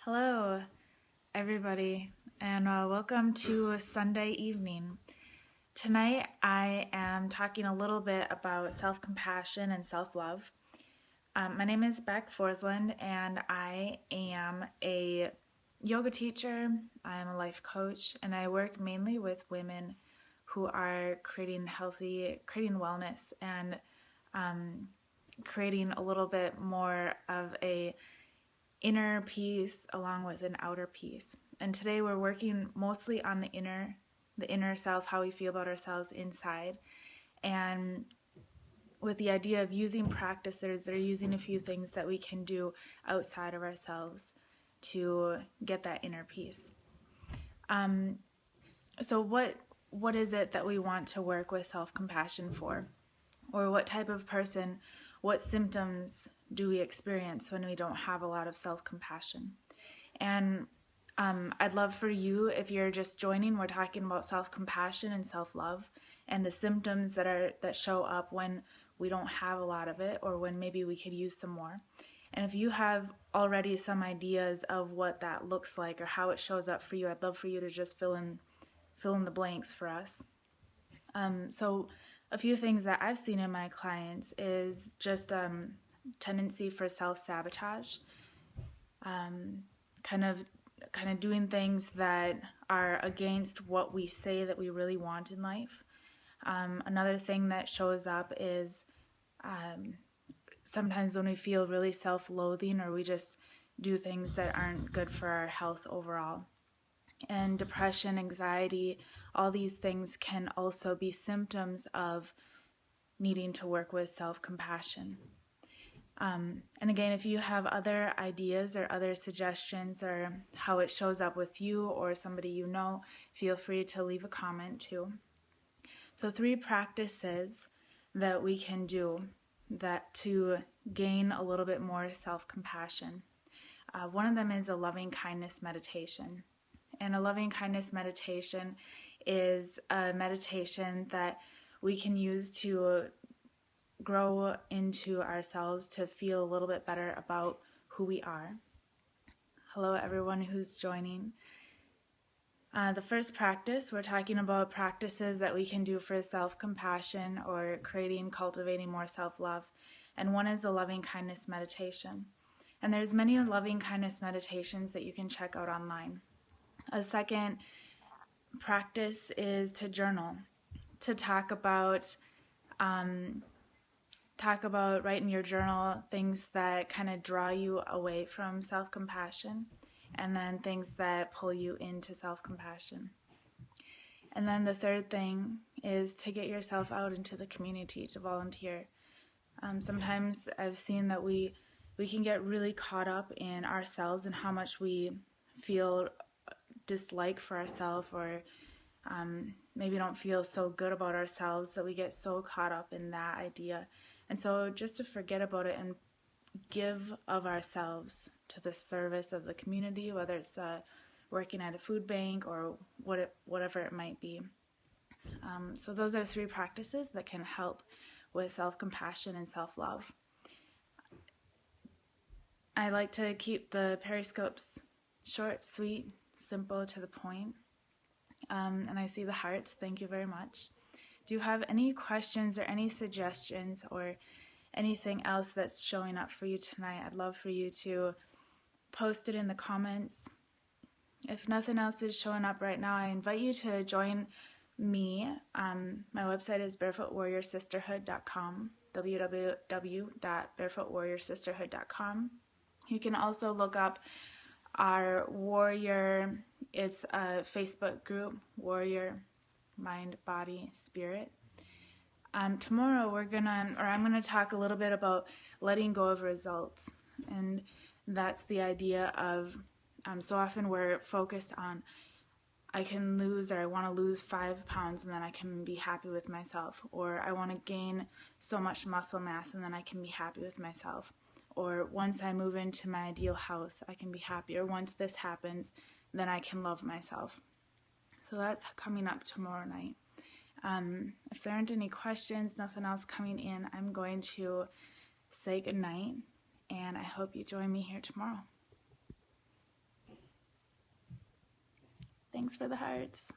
Hello, everybody, and welcome to a Sunday evening. Tonight, I am talking a little bit about self-compassion and self-love. My name is Beck Forsland, and I am a yoga teacher. I am a life coach, and I work mainly with women who are creating wellness, and creating a little bit more of a inner peace along with an outer peace. And today we're working mostly on the inner self, how we feel about ourselves inside, and with the idea of using practices or using a few things that we can do outside of ourselves to get that inner peace. So what is it that we want to work with self-compassion for? Or what type of person, what symptoms do we experience when we don't have a lot of self-compassion? And I'd love for you, if you're just joining, we're talking about self-compassion and self-love and the symptoms that show up when we don't have a lot of it, or when maybe we could use some more. And if you have already some ideas of what that looks like or how it shows up for you, I'd love for you to just fill in the blanks for us. So a few things that I've seen in my clients is just tendency for self-sabotage, kind of doing things that are against what we say that we really want in life. Another thing that shows up is sometimes when we feel really self-loathing, or we just do things that aren't good for our health overall. And depression, anxiety, all these things can also be symptoms of needing to work with self-compassion. And again, if you have other ideas or other suggestions or how it shows up with you or somebody you know, feel free to leave a comment too. So 3 practices that we can do that to gain a little bit more self-compassion. One of them is a loving kindness meditation. And a loving kindness meditation is a meditation that we can use to grow into ourselves, to feel a little bit better about who we are. Hello, everyone who's joining. The first practice, we're talking about practices that we can do for self-compassion or cultivating more self-love. And one is a loving kindness meditation. And there's many loving kindness meditations that you can check out online. A second practice is to journal, to talk about write in your journal things that kind of draw you away from self-compassion, and then things that pull you into self-compassion. And then the third thing is to get yourself out into the community, to volunteer. Sometimes I've seen that we can get really caught up in ourselves and how much we feel dislike for ourselves, or maybe don't feel so good about ourselves, that we get so caught up in that idea. And so just to forget about it and give of ourselves to the service of the community, whether it's working at a food bank or whatever it might be. So those are 3 practices that can help with self-compassion and self-love. I like to keep the periscopes short, sweet, simple, to the point. And I see the hearts. Thank you very much. Do you have any questions or any suggestions or anything else that's showing up for you tonight? I'd love for you to post it in the comments. If nothing else is showing up right now, I invite you to join me. My website is barefootwarriorsisterhood.com, www.barefootwarriorsisterhood.com. You can also look up our Warrior, it's a Facebook group, Warrior Mind, Body, Spirit. Tomorrow I'm gonna talk a little bit about letting go of results, and that's the idea of so often we're focused on I can lose, or I want to lose 5 pounds and then I can be happy with myself, or I want to gain so much muscle mass and then I can be happy with myself, or once I move into my ideal house I can be happy, or once this happens then I can love myself. So that's coming up tomorrow night. If there aren't any questions, nothing else coming in, I'm going to say goodnight, and I hope you join me here tomorrow. Thanks for the hearts.